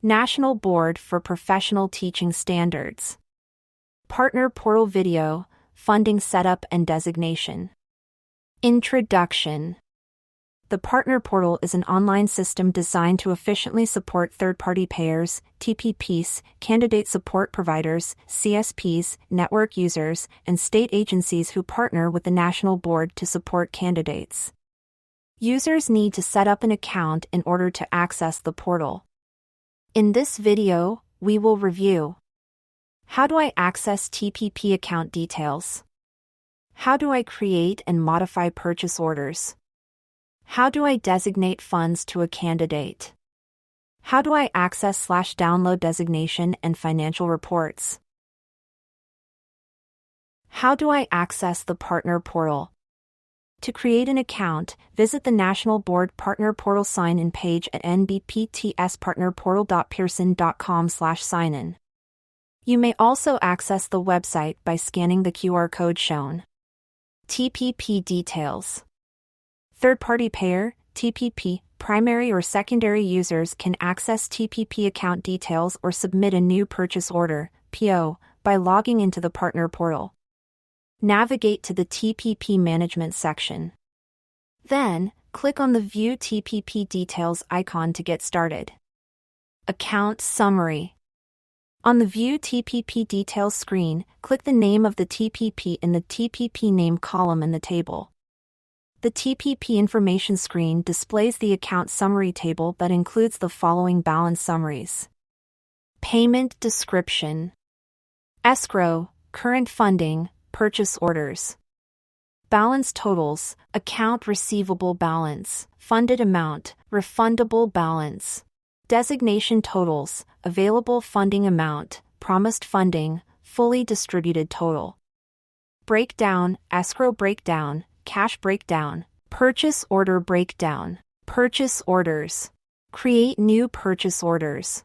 National Board for Professional Teaching Standards. Partner Portal Video, Funding Setup and Designation. Introduction. The Partner Portal is an online system designed to efficiently support third-party payers, TPPs, candidate support providers, CSPs, network users, and state agencies who partner with the National Board to support candidates. Users need to set up an account in order to access the portal. In this video, we will review: how do I access TPP account details? How do I create and modify purchase orders? How do I designate funds to a candidate? How do I access/download designation and financial reports? How do I access the Partner Portal? To create an account, visit the National Board Partner Portal sign-in page at nbptspartnerportal.pearson.com/signin. You may also access the website by scanning the QR code shown. TPP details. Third-party payer, TPP, primary or secondary users can access TPP account details or submit a new purchase order, PO, by logging into the Partner Portal. Navigate to the TPP Management section. Then, click on the View TPP Details icon to get started. Account Summary. On the View TPP Details screen, click the name of the TPP in the TPP Name column in the table. The TPP Information screen displays the account summary table that includes the following balance summaries: Payment Description, Escrow, Current Funding, Purchase Orders. Balance totals: Account Receivable Balance, Funded Amount, Refundable Balance. Designation totals: Available Funding Amount, Promised Funding, Fully Distributed Total. Breakdown: Escrow Breakdown, Cash Breakdown, Purchase Order Breakdown. Purchase Orders. Create new purchase orders.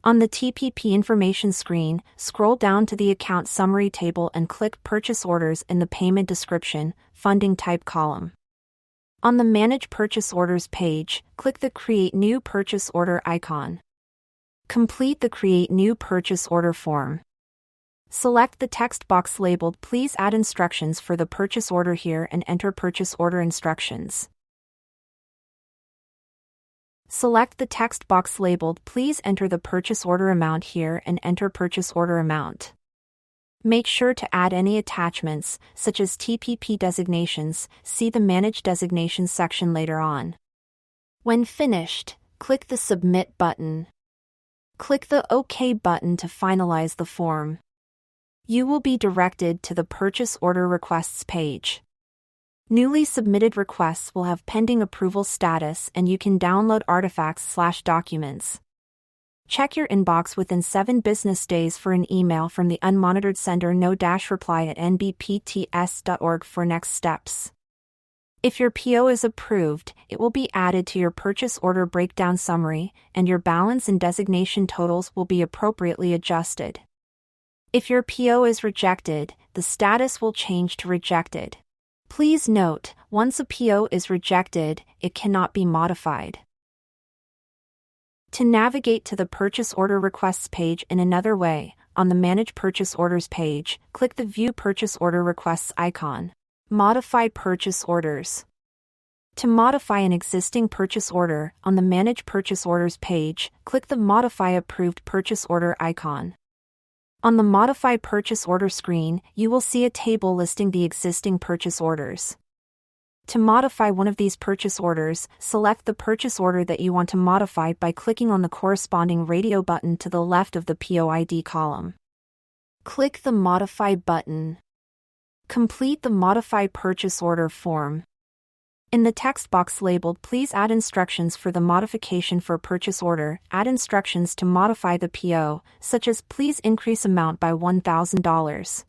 On the TPP Information screen, scroll down to the Account Summary table and click Purchase Orders in the Payment Description, Funding Type column. On the Manage Purchase Orders page, click the Create New Purchase Order icon. Complete the Create New Purchase Order form. Select the text box labeled Please add instructions for the purchase order here and enter purchase order instructions. Select the text box labeled Please enter the purchase order amount here and enter purchase order amount. Make sure to add any attachments, such as TPP designations. See the Manage Designations section later on. When finished, click the Submit button. Click the OK button to finalize the form. You will be directed to the Purchase Order Requests page. Newly submitted requests will have pending approval status and you can download artifacts/documents. Check your inbox within 7 business days for an email from the unmonitored sender no-reply at nbpts.org for next steps. If your PO is approved, it will be added to your purchase order breakdown summary, and your balance and designation totals will be appropriately adjusted. If your PO is rejected, the status will change to rejected. Please note, once a PO is rejected, it cannot be modified. To navigate to the Purchase Order Requests page in another way, on the Manage Purchase Orders page, click the View Purchase Order Requests icon. Modify Purchase Orders. To modify an existing purchase order, on the Manage Purchase Orders page, click the Modify Approved Purchase Order icon. On the Modify Purchase Order screen, you will see a table listing the existing purchase orders. To modify one of these purchase orders, select the purchase order that you want to modify by clicking on the corresponding radio button to the left of the POID column. Click the Modify button. Complete the Modify Purchase Order form. In the text box labeled Please add instructions for the modification for purchase order, add instructions to modify the PO, such as please increase amount by $1,000.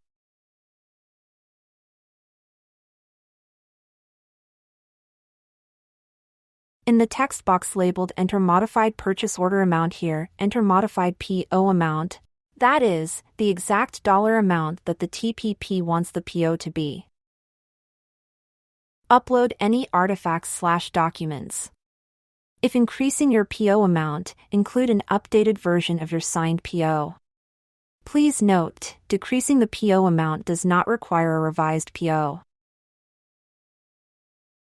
In the text box labeled Enter Modified Purchase Order Amount here, enter Modified PO amount, that is, the exact dollar amount that the TPP wants the PO to be. Upload any artifacts/documents. If increasing your PO amount, include an updated version of your signed PO. Please note, decreasing the PO amount does not require a revised PO.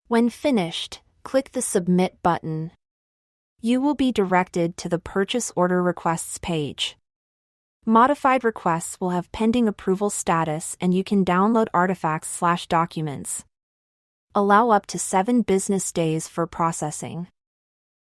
When finished, click the Submit button. You will be directed to the Purchase Order Requests page. Modified requests will have pending approval status and you can download artifacts/documents. Allow up to 7 business days for processing.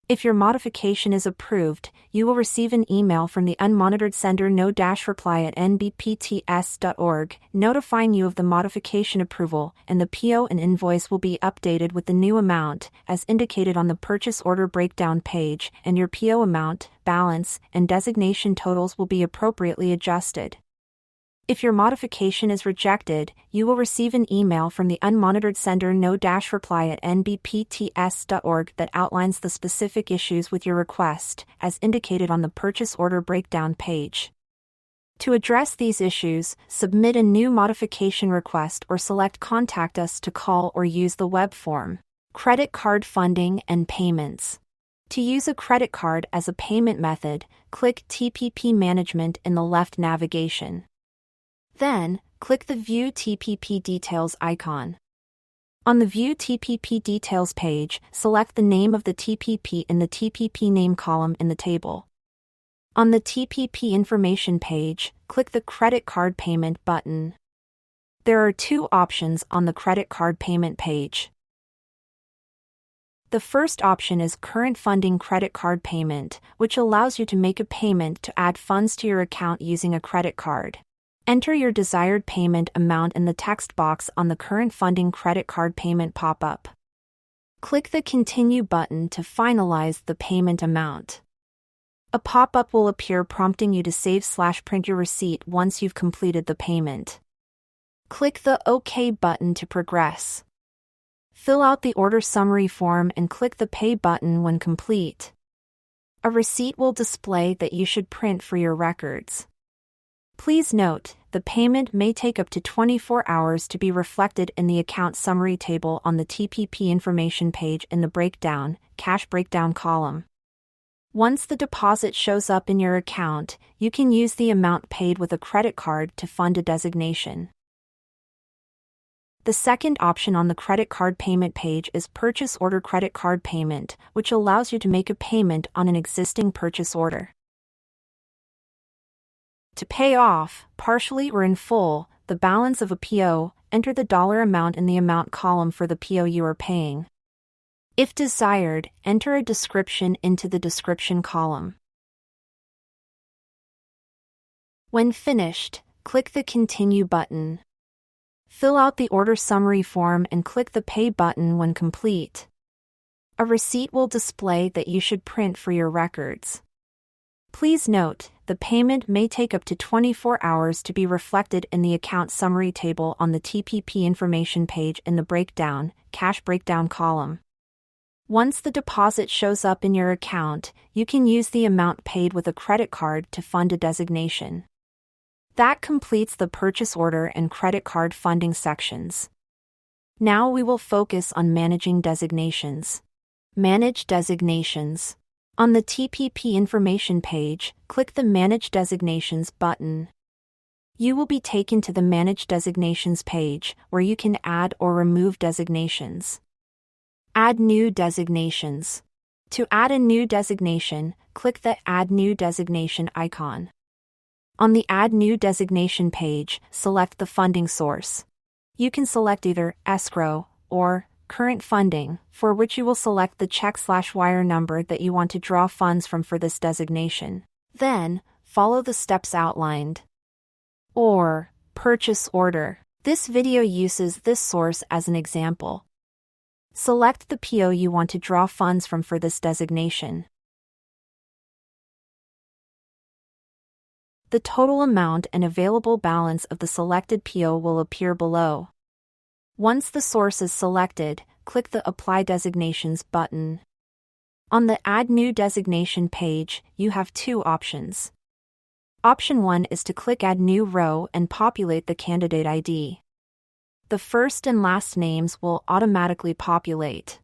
If your modification is approved, you will receive an email from the unmonitored sender no-reply@nbpts.org notifying you of the modification approval, and the PO and invoice will be updated with the new amount, as indicated on the purchase order breakdown page, and your PO amount, balance, and designation totals will be appropriately adjusted. If your modification is rejected, you will receive an email from the unmonitored sender no-reply@nbpts.org that outlines the specific issues with your request, as indicated on the purchase order breakdown page. To address these issues, submit a new modification request or select Contact Us to call or use the web form. Credit card funding and payments. To use a credit card as a payment method, click TPP Management in the left navigation. Then, click the View TPP Details icon. On the View TPP Details page, select the name of the TPP in the TPP name column in the table. On the TPP information page, click the Credit Card Payment button. There are 2 options on the credit card payment page. The first option is Current Funding Credit Card Payment, which allows you to make a payment to add funds to your account using a credit card. Enter your desired payment amount in the text box on the Current Funding Credit Card Payment pop-up. Click the Continue button to finalize the payment amount. A pop-up will appear prompting you to save/print your receipt once you've completed the payment. Click the OK button to progress. Fill out the order summary form and click the Pay button when complete. A receipt will display that you should print for your records. Please note, the payment may take up to 24 hours to be reflected in the account summary table on the TPP information page in the cash breakdown column. Once the deposit shows up in your account, you can use the amount paid with a credit card to fund a designation. The second option on the credit card payment page is Purchase Order Credit Card Payment, which allows you to make a payment on an existing purchase order. To pay off, partially or in full, the balance of a PO, enter the dollar amount in the amount column for the PO you are paying. If desired, enter a description into the description column. When finished, click the Continue button. Fill out the order summary form and click the Pay button when complete. A receipt will display that you should print for your records. Please note, the payment may take up to 24 hours to be reflected in the account summary table on the TPP information page in the cash breakdown column. Once the deposit shows up in your account, you can use the amount paid with a credit card to fund a designation. That completes the purchase order and credit card funding sections. Now we will focus on managing designations. Manage designations. On the TPP information page, click the Manage Designations button. You will be taken to the Manage Designations page, where you can add or remove designations. Add new designations. To add a new designation, click the Add New Designation icon. On the Add New Designation page, select the funding source. You can select either escrow or current funding, for which you will select the check/wire number that you want to draw funds from for this designation. Then, follow the steps outlined. Or, purchase order. This video uses this source as an example. Select the PO you want to draw funds from for this designation. The total amount and available balance of the selected PO will appear below. Once the source is selected, click the Apply Designations button. On the Add New Designation page, you have 2 options. Option 1 is to click Add New Row and populate the candidate ID. The first and last names will automatically populate.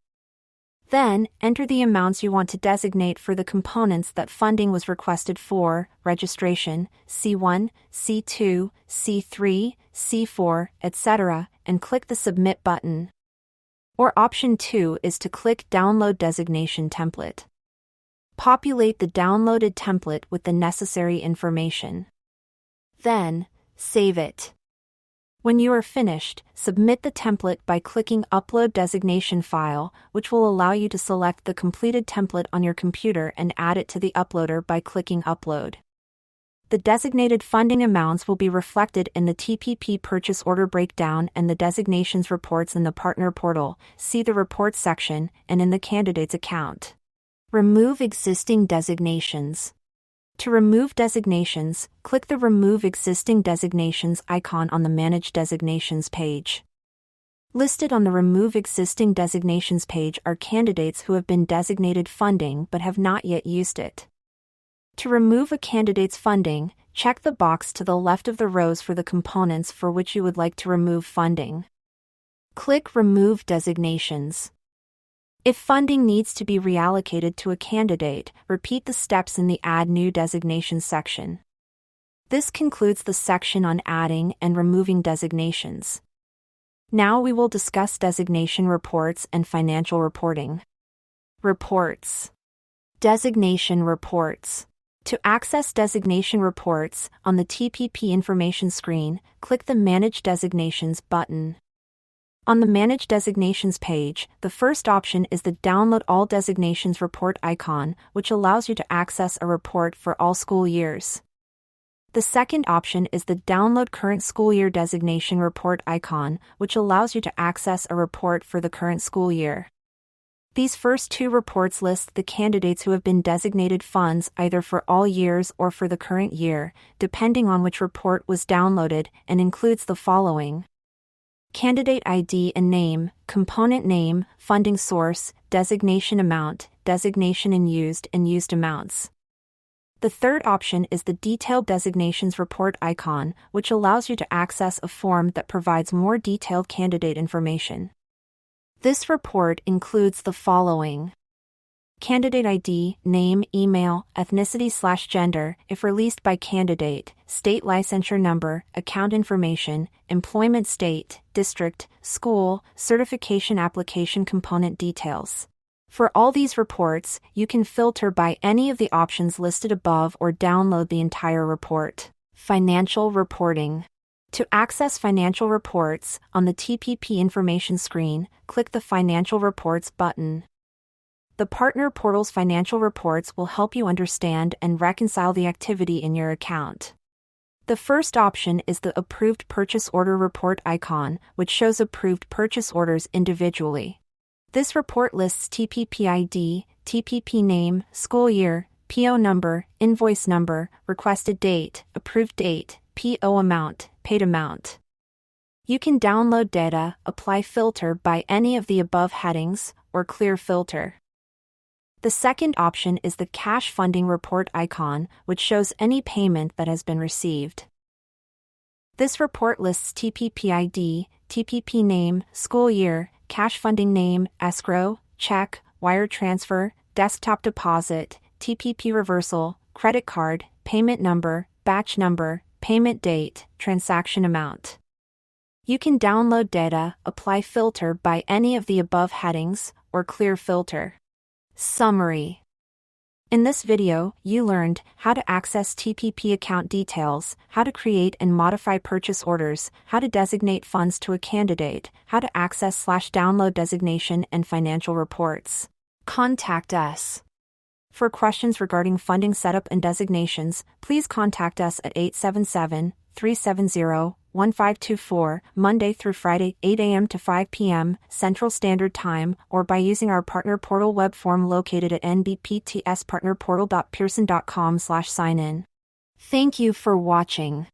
Then, enter the amounts you want to designate for the components that funding was requested for: registration, C1, C2, C3, C4, etc., and click the Submit button. Or option 2 is to click Download Designation Template. Populate the downloaded template with the necessary information. Then, save it. When you are finished, submit the template by clicking Upload Designation File, which will allow you to select the completed template on your computer and add it to the uploader by clicking Upload. The designated funding amounts will be reflected in the TPP purchase order breakdown and the designations reports in the Partner Portal, see the Reports section, and in the candidate's account. Remove existing designations. To remove designations, click the Remove Existing Designations icon on the Manage Designations page. Listed on the Remove Existing Designations page are candidates who have been designated funding but have not yet used it. To remove a candidate's funding, check the box to the left of the rows for the components for which you would like to remove funding. Click Remove Designations. If funding needs to be reallocated to a candidate, repeat the steps in the Add New Designations section. This concludes the section on adding and removing designations. Now we will discuss designation reports and financial reporting. Reports. Designation reports. To access designation reports, on the TPP information screen, click the Manage Designations button. On the Manage Designations page, the first option is the Download All Designations report icon, which allows you to access a report for all school years. The second option is the Download Current School Year Designation report icon, which allows you to access a report for the current school year. These first two reports list the candidates who have been designated funds either for all years or for the current year, depending on which report was downloaded, and includes the following: candidate ID and name, component name, funding source, designation amount, designation in used and used amounts. The third option is the Detailed Designations report icon, which allows you to access a form that provides more detailed candidate information. This report includes the following: candidate ID, name, email, ethnicity/gender, if released by candidate, state licensure number, account information, employment state, district, school, certification application component details. For all these reports, you can filter by any of the options listed above or download the entire report. Financial reporting. To access financial reports, on the TPP information screen, click the Financial Reports button. The Partner Portal's financial reports will help you understand and reconcile the activity in your account. The first option is the Approved Purchase Order report icon, which shows approved purchase orders individually. This report lists TPP ID, TPP name, school year, PO number, invoice number, requested date, approved date, PO amount, paid amount. You can download data, apply filter by any of the above headings, or clear filter. The second option is the Cash Funding Report icon, which shows any payment that has been received. This report lists TPP ID, TPP name, school year, cash funding name, escrow, check, wire transfer, desktop deposit, TPP reversal, credit card, payment number, batch number, payment date, transaction amount. You can download data, apply filter by any of the above headings, or clear filter. Summary. In this video, you learned how to access TPP account details, how to create and modify purchase orders, how to designate funds to a candidate, how to access/download designation and financial reports. Contact us. For questions regarding funding setup and designations, please contact us at 877-370-1524, Monday through Friday, 8 a.m. to 5 p.m. Central Standard Time, or by using our Partner Portal web form located at nbptspartnerportal.pearson.com/signin. Thank you for watching.